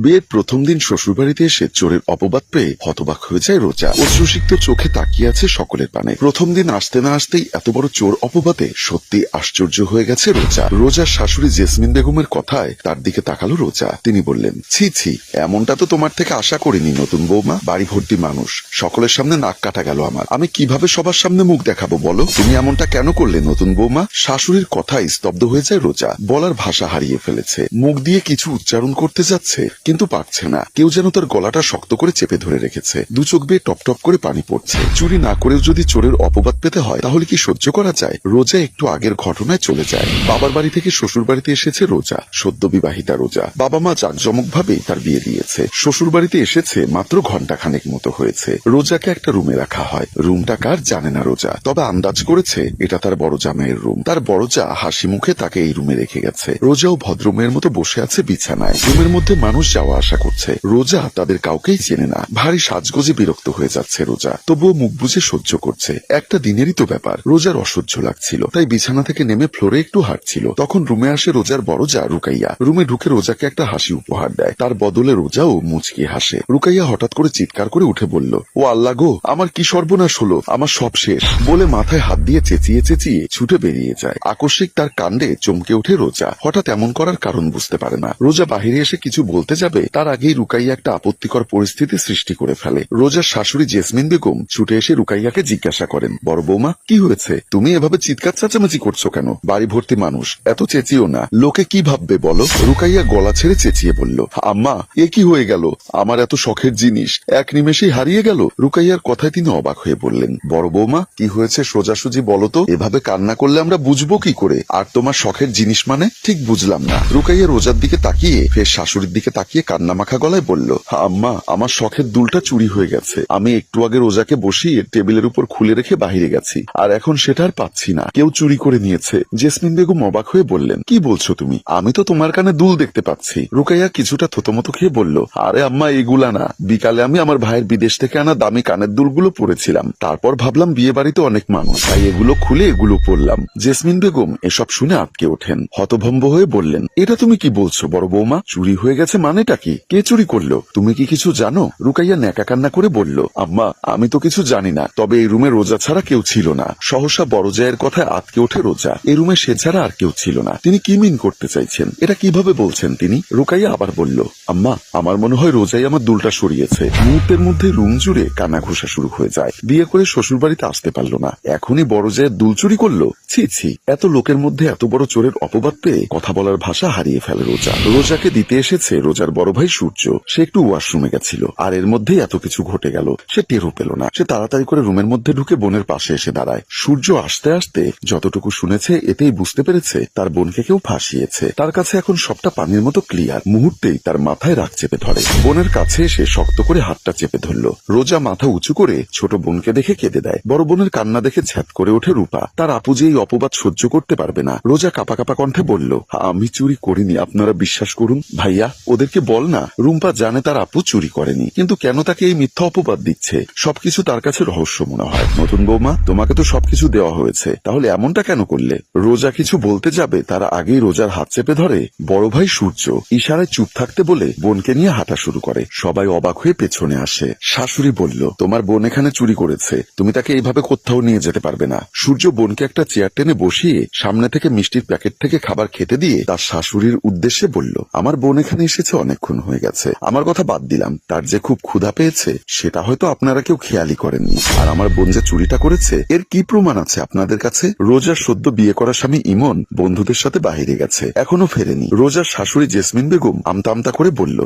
বিয়ের প্রথম দিন শ্বশুরবাড়িতে এসে চোরের অপবাদ পেয়ে হতবাক হয়ে যায় রোজা। অশ্রুসিক্ত চোখে তাকিয়ে আছে সকলের পানে। প্রথম দিন আসতে না আসতেই এত বড় চোর অপবাদে সত্যি আশ্চর্য হয়ে গেছে রোজা। রোজার শাশুড়ি জেসমিন বেগমের কথায় তার দিকে তাকালো রোজা। তিনি বললেন, ছি ছি, এমনটা তো তোমার থেকে আশা করিনি নতুন বৌমা। বাড়ি ভর্তি মানুষ, সকলের সামনে নাক কাটা গেল আমার। আমি কিভাবে সবার সামনে মুখ দেখাবো বলো? তুমি এমনটা কেন করলে নতুন বৌমা? শাশুড়ির কথায় স্তব্ধ হয়ে যায় রোজা। বলার ভাষা হারিয়ে ফেলেছে। মুখ দিয়ে কিছু উচ্চারণ করতে যাচ্ছে কিন্তু পারছে না। কেউ যেন তার গলাটা শক্ত করে চেপে ধরে রেখেছে। দু চোখ বেয়ে টপ টপ করে পানি পড়ছে। চুরি না করেও যদি চোরের অপবাদ পেতে হয় তাহলে কি সহ্য করা যায়? রোজা একটু আগের ঘটনায় চলে যায়। বাবার বাড়ি থেকে শ্বশুর বাড়িতে এসেছে রোজা। সদ্য বিবাহিতা রোজা। বাবা মা জাঁকজমক ভাবেই তার বিয়ে দিয়েছে। শ্বশুর বাড়িতে এসেছে মাত্র ঘন্টাখানেক মতো হয়েছে। রোজাকে একটা রুমে রাখা হয়। রুমটা কার জানে না রোজা, তবে আন্দাজ করেছে এটা তার বড় জামাইয়ের রুম। তার বড় যা হাসি মুখে তাকে এই রুমে রেখে গেছে। রোজাও ভদ্রমেয়ের মতো বসে আছে বিছানায়। রুমের মধ্যে মানুষ যাওয়া আসা করছে। রোজা তাদের কাউকেই চেনে না। ভারী সাজগোজে বিরক্ত হয়ে যাচ্ছে রোজা, তবুও মুখ বুঝে সহ্য করছে। একটা দিনেরই তো ব্যাপার। রোজার অসহ্য লাগছিল, তাই বিছানা থেকে নেমে ফ্লোরে একটু হাঁটছিল। তখন রুমে আসে রোজার বড় যা রুকাইয়া। রুমে ঢুকে রোজাকে একটা হাসি উপহার দেয়। তার বদলে রোজাও মুচকি হাসে। রুকাইয়া হঠাৎ করে চিৎকার করে উঠে বলল, ও আল্লাহ গো, আমার কি সর্বনাশ হলো, আমার সব শেষ বলে মাথায় হাত দিয়ে চেঁচিয়ে চেঁচিয়ে ছুটে বেরিয়ে যায়। আকস্মিক তার কাণ্ডে চমকে ওঠে রোজা। হঠাৎ এমন করার কারণ বুঝতে পারে না। রোজা বাহিরে এসে কিছু বলতে যাবে, তার আগেই রুকাইয়া একটা আপত্তিকর পরিস্থিতি সৃষ্টি করে ফেলে। রোজার শাশুড়ি জেসমিন বেগম ছুটে এসে রুকাইয়াকে জিজ্ঞাসা করেন, বড় বৌমা কি হয়েছে? তুমি এভাবে চিৎকার চেঁচামেচি করছো কেন? বাড়ি ভর্তি মানুষ, এত চেঁচিও না, লোকে কি ভাববে বলো? রুকাইয়া গলা ছেড়ে চেঁচিয়ে বলল, আম্মা এ কি হয়ে গেল? আমার এত শখের জিনিস এক নিমেষেই হারিয়ে গেল। রুকাইয়ার কথায় তিনি অবাক হয়ে বললেন, বড় বৌমা কি হয়েছে সোজাসুজি বলো তো। এভাবে কান্না করলে আমরা বুঝবো কি করে? আর তোমার শখের জিনিস মানে ঠিক বুঝলাম না। রুকাইয়া রোজার দিকে তাকিয়ে ফের শাশুড়ির দিকে তাকিয়ে কান্না মাখা গলায় বলল, আম্মা আমার শখের দুলটা চুরি হয়ে গেছে। আমি একটু আগে রোজাকে বসিয়ে টেবিলের উপর খুলে রেখে বাহিরে গেছি, আর এখন সেটা আর পাচ্ছি না। কেউ চুরি করে নিয়েছে। জেসমিন বেগম অবাক হয়ে বললেন, কি বলছো তুমি? আমি তো তোমার কানে দুল দেখতে পাচ্ছি। রুকাইয়া কিছুটা থতমত খেয়ে বলল, আরে আম্মা এগুলা না, বিকালে আমি আমার ভাইয়ের বিদেশ থেকে আনা দামি কানের দুলগুলো পরেছিলাম। তারপর ভাবলাম বিয়ে বাড়িতে অনেক মানুষ, তাই এগুলো খুলে এগুলো পরলাম। জেসমিন বেগম এসব শুনে আটকে ওঠেন। হতভম্ব হয়ে বললেন, এটা তুমি কি বলছো বড় বৌমা? চুরি হয়ে গেছে মানেটা কি? কে চুরি করলো? তুমি কি কিছু জানো? রুকাইয়া ন্যাকা কান্না করে বলল, আম্মা আমি তো কিছু জানি না, তবে এই রুমে রোজা ছাড়া কেউ ছিল না। সহসা বড় জায়ের কথায় আটকে ওঠে রোজা। এই রুমে সে ছাড়া আর কেউ ছিল না। তিনি কি মিন করতে চাইছেন? এটা কিভাবে বলছেন তিনি? রুকাইয়া আবার বলল, আম্মা আমার মনে হয় রোজাই আমার দুলটা সরিয়েছে। মুহূর্তের মধ্যে রুম জুড়ে কানা ঘোষা শুরু হয়ে যায়। বিয়ে করে শ্বশুর বাড়িতে আসতে পারলো না, এখনই বড় জায়ের দুল চুরি করলো? ছি ছি, এত লোকের মধ্যে এত বড় চোরের অপবাদ পেয়ে কথা বলার ভাষা হারিয়ে ফেলে রোজা। রোজাকে দিতে এসেছে রোজার বড় ভাই সূর্য। সে একটু ওয়াশরুমে গেছিল, আর এর মধ্যেই এত কিছু ঘটে গেল। সে টেরও পেল না। সে তাড়াতাড়ি করে রুমের মধ্যে ঢুকে বোনের পাশে এসে দাঁড়ায়। সূর্য আসতে আসতে যতটুকু শুনেছে এতেই বুঝতে পেরেছে তার বোনকে কেউ ফাঁসিয়েছে। তার কাছে এখন সবটা পানির মতো ক্লিয়ার। মুহূর্তেই তার মাথায় রাগ চেপে ধরে। বোনের কাছে এসে শক্ত করে হাতটা চেপে ধরল। রোজা মাথা উঁচু করে ছোট বোনকে দেখে কেঁদে দেয়। বড় বোনের কান্না দেখে ছ্যাদ করে ওঠে রূপা। তার আপু যে এই অপবাদ সহ্য করতে পারবে না। রোজা কাপা কাপা কণ্ঠে বলল, আমি চুরি করিনি, আপনারা বিশ্বাস করুন। ভাইয়া ওদেরকে বল না, রুম্পা জানে তার আপু চুরি করেনি, কিন্তু কেন তাকে এই মিথ্যা অপবাদ দিচ্ছে? সবকিছু তার কাছে রহস্য মনে হয়। নতুন বৌমা তোমাকে তো সবকিছু দেওয়া হয়েছে, তাহলে এমনটা কেন করলে? রোজা কিছু বলতে যাবে তার আগেই রোজার হাত চেপে ধরে বড় ভাই সূর্য। ইশারায় চুপ থাকতে বলে বোনকে নিয়ে হাঁটা শুরু করে। সবাই অবাক হয়ে পেছনে আসে। শাশুড়ি বলল, তোমার বোন এখানে চুরি করেছে, তুমি তাকে এইভাবে কোথাও নিয়ে যেতে পারবে না। সূর্য বোনকে একটা চেয়ার টেনে বসিয়ে সামনে থেকে মিষ্টির প্যাকেট থেকে খাবার খেতে দিয়ে তার শাশুড়ির উদ্দেশ্যে বলল, আমার বোন এখানে এসেছে অনেকক্ষণ হয়ে গেছে। আমার কথা বাদ দিলাম, তার যে খুব ক্ষুধা পেয়েছে সেটা হয়তো আপনারা কেউ খেয়ালই করেননি। আর আমার বোন যে চুরিটা করেছে এর কি প্রমাণ আছে আপনাদের কাছে? রোজার সদ্য বিয়ে করা স্বামী ইমন বন্ধুদের সাথে বাহিরে গেছে, এখনো ফেরেনি। রোজার শাশুড়ি জেসমিন বেগম আমতা আমতা করে বলল,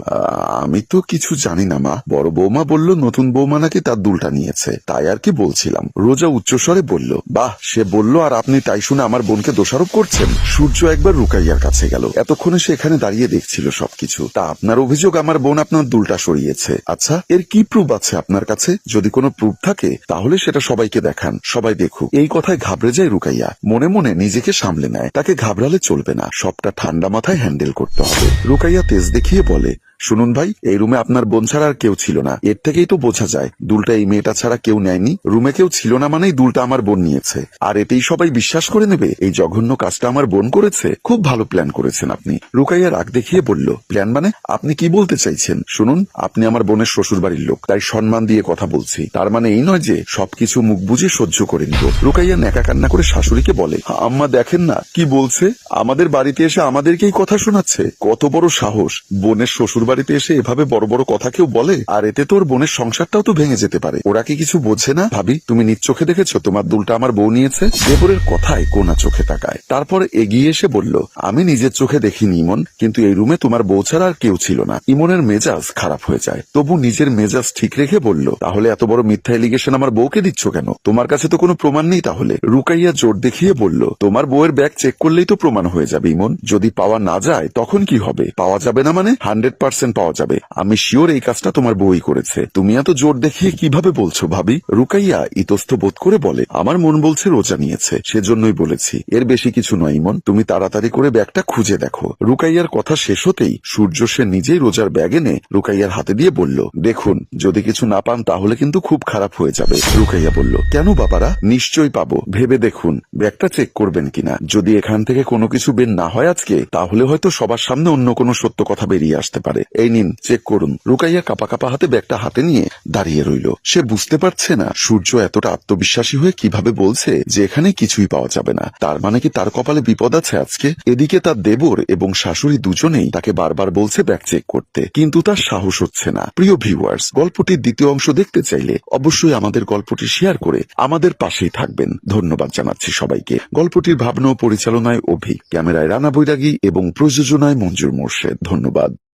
আমি তো কিছু জানি না মা। বড় বৌমা বলল নতুন বৌমা নাকি তার দুলটা নিয়েছে, তাই আর কি বলছিলাম। রোজা উচ্চস্বরে বলল, বাহ সে বলল আর আপনি তাই শুনে আমার বোনকে দোষারোপ করছেন? সূর্য একবার রুকাইয়ার কাছে গেল। এতক্ষণে সে এখানে দাঁড়িয়ে দেখছিল সবকিছু। তা আপনার অভিযোগ আমার বোন আপনার দুলটা সরিয়েছে? আচ্ছা এর কি প্রুফ আছে আপনার কাছে? যদি কোনো প্রুফ থাকে তাহলে সেটা সবাইকে দেখান, সবাই দেখুক। এই কথায় ঘাবড়ে যায় রুকাইয়া। মনে মনে নিজেকে সামলে নেয়, তাকে ঘাবড়ালে চলবে না, সবটা ঠান্ডা মাথায় হ্যান্ডেল করতে হবে। রুকাইয়া তেজ দেখিয়ে বলে, শুনুন ভাই, এই রুমে আপনার বোন ছাড়া আর কেউ ছিল না। এর থেকেই তো বোঝা যায় দুলটা এই মেয়েটা ছাড়া কেউ নেয়নি। রুমে কেউ ছিল না মানেই দুলটা আমার বোন নিয়েছে। আর এতেই সবাই বিশ্বাস করে নেবে এই জঘন্য কাজটা আমার বোন করেছে? খুব ভালো প্ল্যান করেছেন আপনি। রুকাইয়া রাগ দেখিয়ে বলল, প্ল্যান মানে? আপনি কি বলতে চাইছেন? শুনুন, আপনি আমার বোনের শ্বশুর বাড়ির লোক, তাই সম্মান দিয়ে কথা বলছি। তার মানে এই নয় যে সবকিছু মুখ বুঝে সহ্য করে নিব। রুকাইয়া নেকা কান্না করে শাশুড়িকে বলে, আম্মা দেখেন না কি বলছে, আমাদের বাড়িতে এসে আমাদেরকেই কথা শোনাচ্ছে। কত বড় সাহস, বোনের শ্বশুর বাড়িতে এসে এভাবে বড় বড় কথা কেউ বলে? আর এতে তোর বোনের সংসারটাও তো ভেঙে যেতে পারে। ওরা কি কিছু বোঝে না? ভাবি, তুমি নিজ চোখে দেখেছো তোমার দুলটা আমার বউ নিয়েছে? দেবরের কথায় কোনা চোখে তাকায়, তারপর এগিয়ে এসে বলল, আমি নিজের চোখে দেখিনি ইমন, কিন্তু এই রুমে তোমার বউ ছাড়া আর কেউ ছিল না। ইমনের মেজাজ খারাপ হয়ে যায়, তবু নিজের মেজাজ ঠিক রেখে বলল, তাহলে এত বড় মিথ্যা এলিগেশন আমার বউকে দিচ্ছ কেন? তোমার কাছে তো কোনো প্রমাণ নেই তাহলে? রুকাইয়া জোর দেখিয়ে বলল, তোমার বউয়ের ব্যাগ চেক করলেই তো প্রমাণ হয়ে যাবে ইমন। যদি পাওয়া না যায় তখন কি হবে? পাওয়া যাবে না মানে? 100% পাওয়া যাবে। আমি শিওর এই কাজটা তোমার বউই করেছে। তুমি এত জোর দেখিয়ে কিভাবে বলছো ভাবি? রুকাইয়া ইতস্ত বোধ করে বলে, আমার মন বলছে রোজা নিয়েছে, সেজন্যই বলেছি। এর বেশি কিছু নয় ইমন, তুমি তাড়াতাড়ি করে ব্যাগটা খুঁজে দেখো। রুকাইয়ার কথা শেষ হতেই সূর্য সে নিজেই রোজার ব্যাগ এনে রুকাইয়ার হাতে দিয়ে বলল, দেখুন, যদি কিছু না পান তাহলে কিন্তু খুব খারাপ হয়ে যাবে। রুকাইয়া বলল, কেন বাবারা, নিশ্চয়ই পাবো, ভেবে দেখুন ব্যাগটা চেক করবেন কিনা। যদি এখান থেকে কোনো কিছু বের না হয় আজকে, তাহলে হয়তো সবার সামনে অন্য কোনো সত্য কথা বেরিয়ে আসতে পারে। এই নিন, চেক করুন। রুকাইয়া কাপা কাপা হাতে ব্যাগটা হাতে নিয়ে দাঁড়িয়ে রইল। সে বুঝতে পারছে না সূর্য এতটা আত্মবিশ্বাসী হয়ে কিভাবে বলছে যে এখানে কিছুই পাওয়া যাবে না। তার মানে কি তার কপালে বিপদ আছে আজকে? এদিকে তার দেবর এবং শাশুড়ি দুজনেই তাকে বারবার বলছে ব্যাগ চেক করতে, কিন্তু তার সাহস হচ্ছে না। প্রিয় ভিউয়ার্স, গল্পটির দ্বিতীয় অংশ দেখতে চাইলে অবশ্যই আমাদের গল্পটি শেয়ার করে আমাদের পাশেই থাকবেন। ধন্যবাদ জানাচ্ছি সবাইকে। গল্পটির ভাবনা ও পরিচালনায় অভি, ক্যামেরায় রানা বৈরাগী এবং প্রযোজনায় মঞ্জুর মোর্শেদ। ধন্যবাদ।